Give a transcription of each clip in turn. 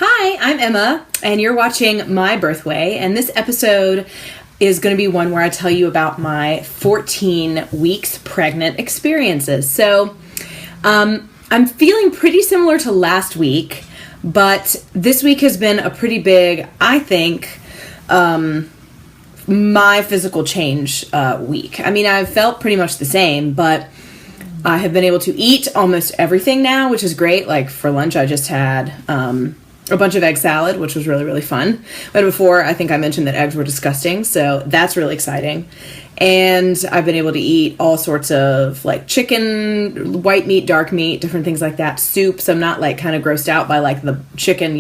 Hi, I'm Emma, and you're watching My Birthway, and this episode is going to be one where I tell you about my 14 weeks pregnant experiences. So, I'm feeling pretty similar to last week, but this week has been a pretty big, I think, my physical change week. I mean, I've felt pretty much the same, but I have been able to eat almost everything now, which is great. Like for lunch, I just had a bunch of egg salad, which was really, really fun. But before, I think I mentioned that eggs were disgusting, so that's really exciting. And I've been able to eat all sorts of like chicken, white meat, dark meat, different things like that, soup. So I'm not like kind of grossed out by like the chicken,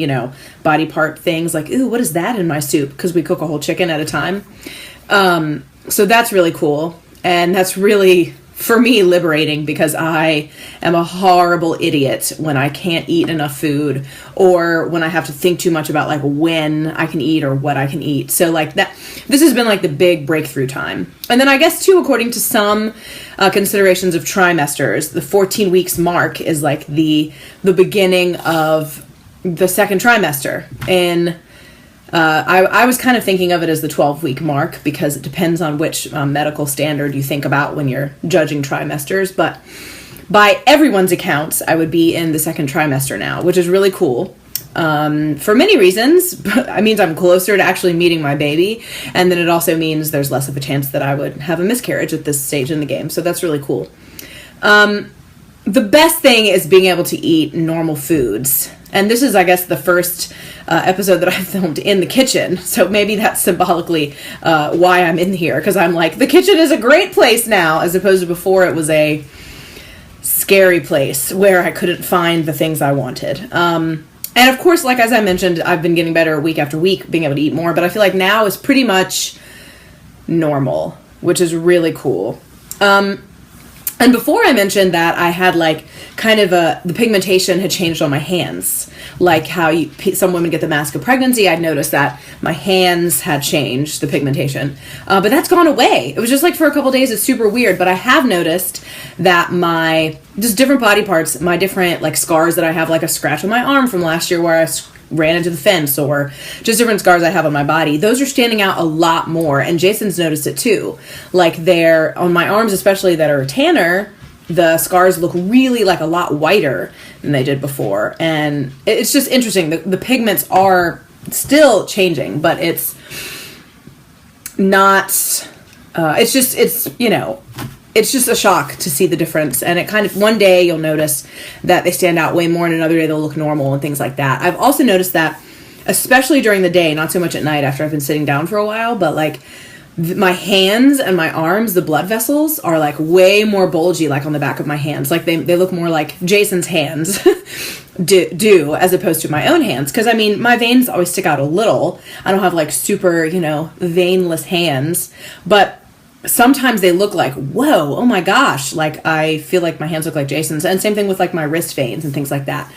body part things like, ooh, what is that in my soup? Because we cook a whole chicken at a time. So that's really cool. And that's really, for me, liberating, because I am a horrible idiot when I can't eat enough food or when I have to think too much about like when I can eat or what I can eat. So like that, this has been like the big breakthrough time. And then I guess too, according to some considerations of trimesters, the 14 weeks mark is like the beginning of the second trimester. And I was kind of thinking of it as the 12-week mark because it depends on which medical standard you think about when you're judging trimesters. But by everyone's accounts, I would be in the second trimester now, which is really cool. For many reasons. It means I'm closer to actually meeting my baby. And then it also means there's less of a chance that I would have a miscarriage at this stage in the game. So that's really cool. The best thing is being able to eat normal foods. And this is, I guess, the first episode that I filmed in the kitchen. So maybe that's symbolically why I'm in here. Because I'm like, the kitchen is a great place now, as opposed to before it was a scary place where I couldn't find the things I wanted. And of course, like as I mentioned, I've been getting better week after week, being able to eat more. But I feel like now is pretty much normal, which is really cool. And before I mentioned that I had like kind of the pigmentation had changed on my hands, like how some women get the mask of pregnancy. I'd noticed that my hands had changed, the pigmentation, but that's gone away. It was just like for a couple days, it's super weird, but I have noticed that just different body parts, my different like scars that I have, like a scratch on my arm from last year where I ran into the fence, or just different scars I have on my body, those are standing out a lot more. And Jason's noticed it too. Like they're on my arms, especially that are tanner, the scars look really like a lot whiter than they did before. And it's just interesting. The pigments are still changing, but it's not, it's just a shock to see the difference. And it kind of, one day you'll notice that they stand out way more, and another day they'll look normal and things like that. I've also noticed that, especially during the day, not so much at night after I've been sitting down for a while, but like my hands and my arms, the blood vessels are like way more bulgy, like on the back of my hands. Like they look more like Jason's hands do as opposed to my own hands. Because I mean, my veins always stick out a little. I don't have like super, veinless hands, but sometimes they look like, whoa, oh my gosh, like I feel like my hands look like Jason's. And same thing with like my wrist veins and things like that.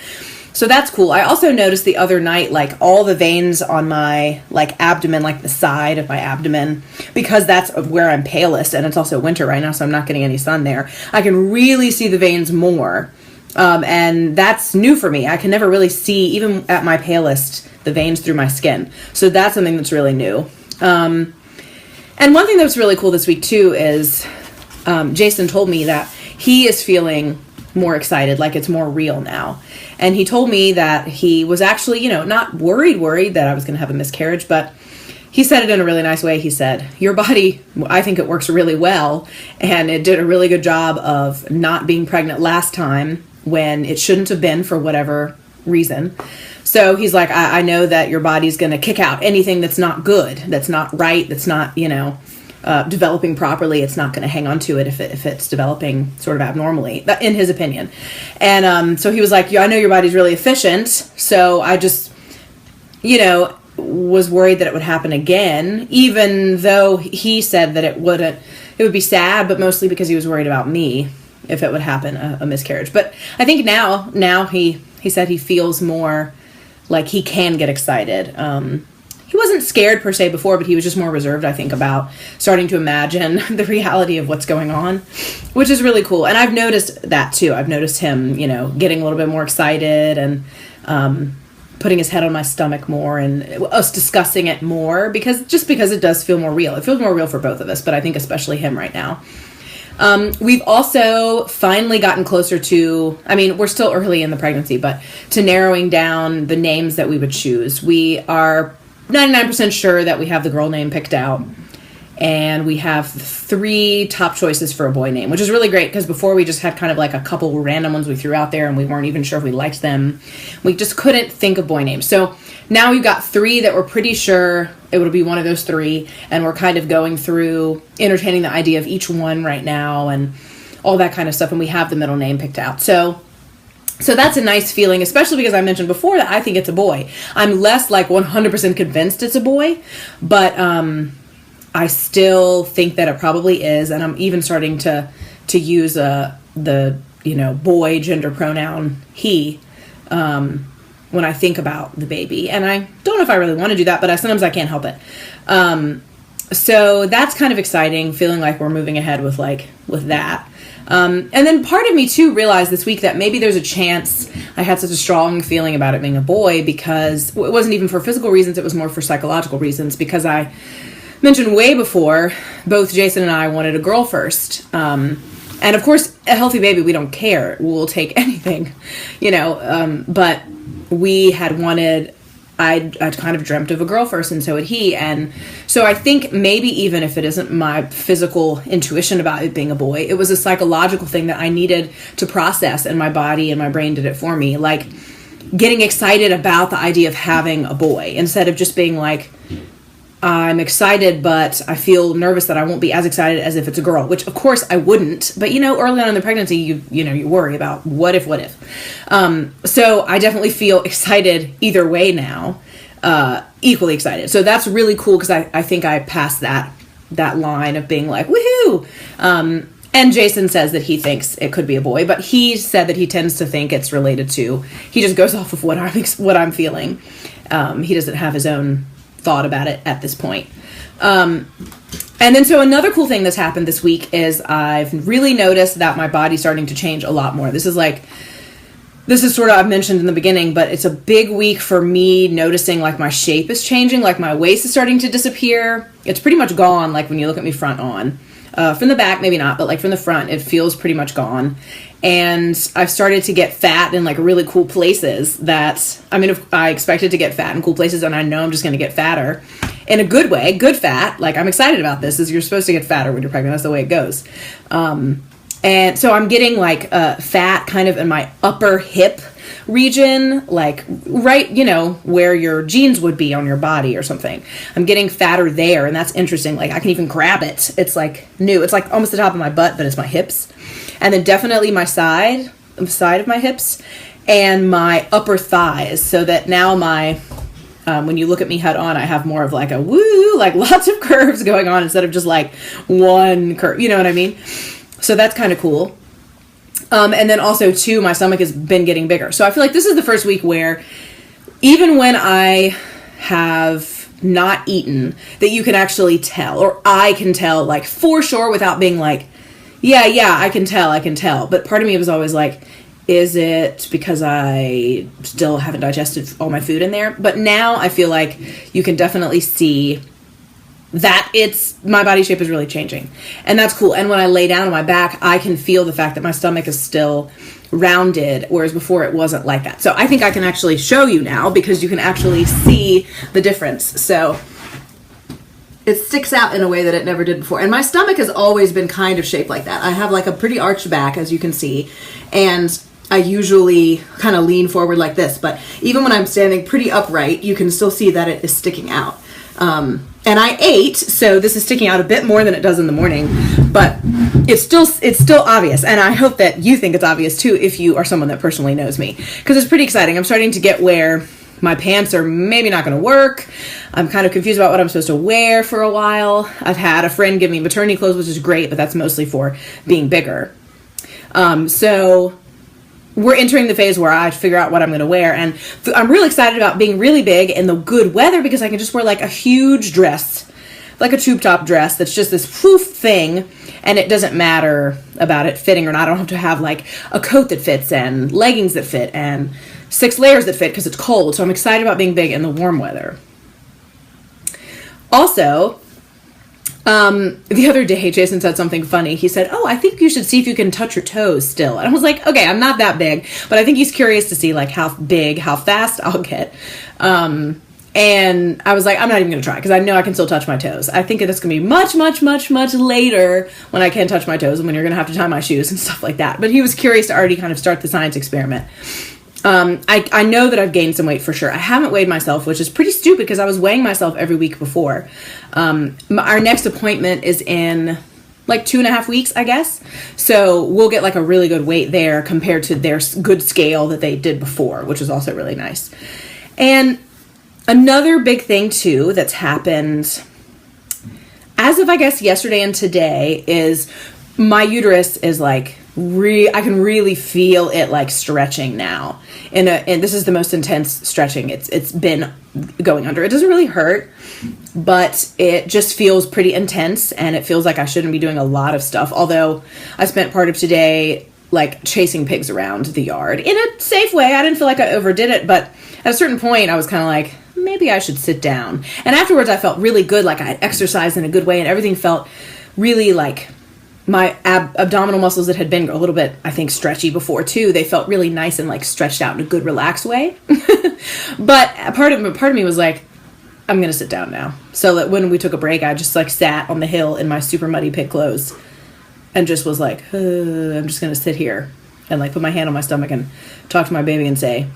So that's cool. I also noticed the other night, like all the veins on my like abdomen, like the side of my abdomen, because that's where I'm palest, and it's also winter right now, so I'm not getting any sun there. I can really see the veins more. And that's new for me. I can never really see, even at my palest, the veins through my skin. So that's something that's really new. And one thing that was really cool this week too is Jason told me that he is feeling more excited, like it's more real now. And he told me that he was actually, not worried that I was going to have a miscarriage, but he said it in a really nice way. He said, your body, I think it works really well, and it did a really good job of not being pregnant last time when it shouldn't have been for whatever reason. So he's like, I know that your body's going to kick out anything that's not good, that's not right, that's not, developing properly. It's not going to hang on to it if it's developing sort of abnormally, in his opinion. And so he was like, I know your body's really efficient, so I just, was worried that it would happen again, even though he said that it would be sad, but mostly because he was worried about me if it would happen, a miscarriage. But I think now he said he feels more like he can get excited. He wasn't scared per se before, but he was just more reserved, I think, about starting to imagine the reality of what's going on, which is really cool. And I've noticed that too. I've noticed him, getting a little bit more excited and putting his head on my stomach more and us discussing it more because it does feel more real. It feels more real for both of us, but I think especially him right now. We've also finally gotten closer to, I mean, we're still early in the pregnancy, but to narrowing down the names that we would choose. We are 99% sure that we have the girl name picked out. And we have 3 top choices for a boy name, which is really great because before we just had kind of like a couple random ones we threw out there and we weren't even sure if we liked them. We just couldn't think of boy names. So now we've got 3 that we're pretty sure it would be one of those 3. And we're kind of going through entertaining the idea of each one right now and all that kind of stuff. And we have the middle name picked out. So that's a nice feeling, especially because I mentioned before that I think it's a boy. I'm less like 100% convinced it's a boy, but I still think that it probably is, and I'm even starting to use the boy gender pronoun he when I think about the baby, and I don't know if I really want to do that, but sometimes I can't help it. So that's kind of exciting, feeling like we're moving ahead with that. And then part of me too realized this week that maybe there's a chance I had such a strong feeling about it being a boy because it wasn't even for physical reasons, it was more for psychological reasons, because I mentioned way before, both Jason and I wanted a girl first. And of course, a healthy baby, we don't care. We'll take anything, but we had wanted, I'd kind of dreamt of a girl first, and so had he. And so I think maybe even if it isn't my physical intuition about it being a boy, it was a psychological thing that I needed to process, and my body and my brain did it for me. Like getting excited about the idea of having a boy instead of just being like, I'm excited, but I feel nervous that I won't be as excited as if it's a girl, which of course I wouldn't. But early on in the pregnancy, you worry about what if. So I definitely feel excited either way now, equally excited. So that's really cool because I think I passed that line of being like, woohoo. And Jason says that he thinks it could be a boy, but he said that he tends to think it's related to, he just goes off of what I'm feeling. He doesn't have his own thought about it at this point. And then so another cool thing that's happened this week is I've really noticed that my body's starting to change a lot more. This is sort of, I've mentioned in the beginning, but it's a big week for me noticing like my shape is changing, like my waist is starting to disappear. It's pretty much gone, like when you look at me front on. From the back, maybe not, but like from the front, it feels pretty much gone. And I've started to get fat in like really cool places if I expected to get fat in cool places, and I know I'm just going to get fatter in a good way, good fat. Like I'm excited about this, is you're supposed to get fatter when you're pregnant. That's the way it goes. And so I'm getting like fat kind of in my upper hip region, like right, where your jeans would be on your body or something. I'm getting fatter there, and that's interesting. Like I can even grab it. It's like new. It's like almost the top of my butt, but it's my hips. And then definitely the side of my hips and my upper thighs, so that now when you look at me head on, I have more of like a woo, like lots of curves going on instead of just like one curve. You know what I mean? So that's kind of cool. And then also too, my stomach has been getting bigger. So I feel like this is the first week where even when I have not eaten, that you can actually tell, or I can tell like for sure without being like, yeah, I can tell. But part of me was always like, is it because I still haven't digested all my food in there? But now I feel like you can definitely see that my body shape is really changing. And that's cool. And when I lay down on my back, I can feel the fact that my stomach is still rounded, whereas before it wasn't like that. So I think I can actually show you now because you can actually see the difference. So it sticks out in a way that it never did before. And my stomach has always been kind of shaped like that. I have like a pretty arched back, as you can see. And I usually kind of lean forward like this. But even when I'm standing pretty upright, you can still see that it is sticking out. And I ate, so this is sticking out a bit more than it does in the morning. But it's still obvious. And I hope that you think it's obvious too if you are someone that personally knows me. Because it's pretty exciting. I'm starting to get where my pants are maybe not going to work. I'm kind of confused about what I'm supposed to wear for a while. I've had a friend give me maternity clothes, which is great, but that's mostly for being bigger. So we're entering the phase where I figure out what I'm going to wear. And I'm really excited about being really big in the good weather because I can just wear like a huge dress, like a tube top dress that's just this poof thing. And it doesn't matter about it fitting or not. I don't have to have like a coat that fits and leggings that fit and 6 layers that fit because it's cold. So I'm excited about being big in the warm weather. Also, the other day, Jason said something funny. He said, "Oh, I think you should see if you can touch your toes still." And I was like, okay, I'm not that big, but I think he's curious to see like how fast I'll get. And I was like, I'm not even going to try because I know I can still touch my toes. I think it's going to be much, much, much, much later when I can touch my toes and when you're going to have to tie my shoes and stuff like that. But he was curious to already kind of start the science experiment. I know that I've gained some weight for sure. I haven't weighed myself, which is pretty stupid because I was weighing myself every week before. Our next appointment is in like 2.5 weeks, I guess. So we'll get like a really good weight there compared to their good scale that they did before, which is also really nice. And another big thing too that's happened as of, I guess, yesterday and today is my uterus is like, I can really feel it like stretching now. And this is the most intense stretching it's been going under. It doesn't really hurt, but it just feels pretty intense and it feels like I shouldn't be doing a lot of stuff. Although I spent part of today like chasing pigs around the yard in a safe way. I didn't feel like I overdid it, but at a certain point I was kind of like, maybe I should sit down. And afterwards I felt really good, like I had exercised in a good way and everything felt really like my abdominal muscles that had been a little bit, I think, stretchy before too. They felt really nice and like stretched out in a good, relaxed way. But part of me was like, I'm going to sit down now. So that when we took a break, I just like sat on the hill in my super muddy pig clothes and just was like, I'm just going to sit here and like put my hand on my stomach and talk to my baby and say,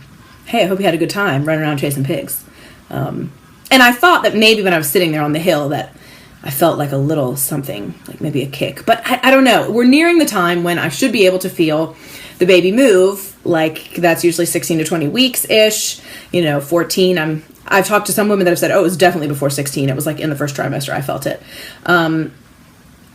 hey, I hope you had a good time running around chasing pigs. And I thought that maybe when I was sitting there on the hill that I felt like a little something, like maybe a kick. But I don't know. We're nearing the time when I should be able to feel the baby move. Like that's usually 16 to 20 weeks-ish. 14. I've talked to some women that have said, oh, it was definitely before 16. It was like in the first trimester I felt it.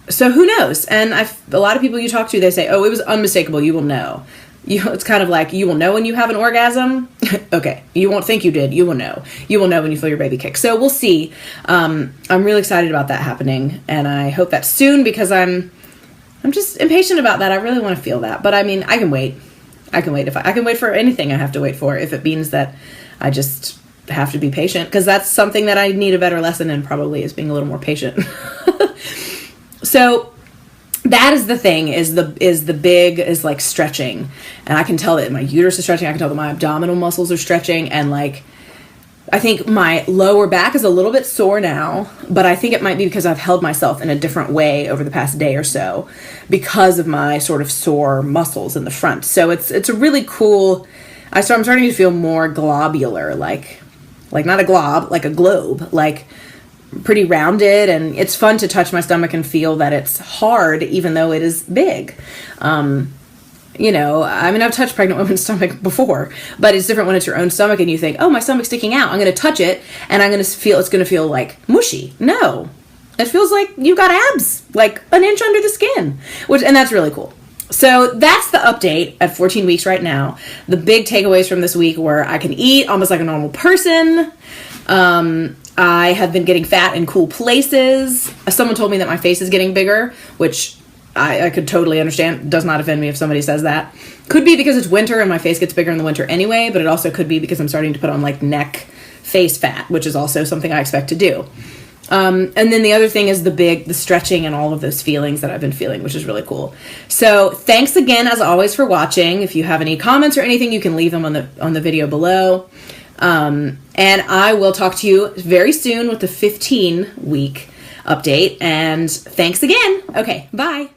So who knows? And a lot of people you talk to, they say, oh, it was unmistakable. You will know. It's kind of like, you will know when you have an orgasm. Okay. You won't think you did. You will know. You will know when you feel your baby kick. So we'll see. I'm really excited about that happening. And I hope that's soon because I'm just impatient about that. I really want to feel that. But I mean, I can wait. I can wait. I can wait for anything I have to wait for, if it means that I just have to be patient, because that's something that I need a better lesson in probably, is being a little more patient. So that is the thing, is like stretching. And I can tell that my uterus is stretching. I can tell that my abdominal muscles are stretching. And like, I think my lower back is a little bit sore now, but I think it might be because I've held myself in a different way over the past day or so because of my sort of sore muscles in the front. So it's a really cool, I'm starting to feel more globular, like not a glob, like a globe, like pretty rounded, and it's fun to touch my stomach and feel that it's hard even though it is big. I've touched pregnant women's stomach before, but it's different when it's your own stomach and you think, oh, my stomach's sticking out, I'm going to touch it and it's going to feel like mushy. No, it feels like you got abs like an inch under the skin, and that's really cool. So that's the update at 14 weeks right now. The big takeaways from this week were I can eat almost like a normal person. I have been getting fat in cool places. Someone told me that my face is getting bigger, which I could totally understand. It does not offend me if somebody says that. Could be because it's winter and my face gets bigger in the winter anyway, but it also could be because I'm starting to put on like neck face fat, which is also something I expect to do. And then the other thing is the stretching and all of those feelings that I've been feeling, which is really cool. So thanks again, as always, for watching. If you have any comments or anything, you can leave them on the video below. And I will talk to you very soon with the 15-week update. And thanks again. Okay, bye.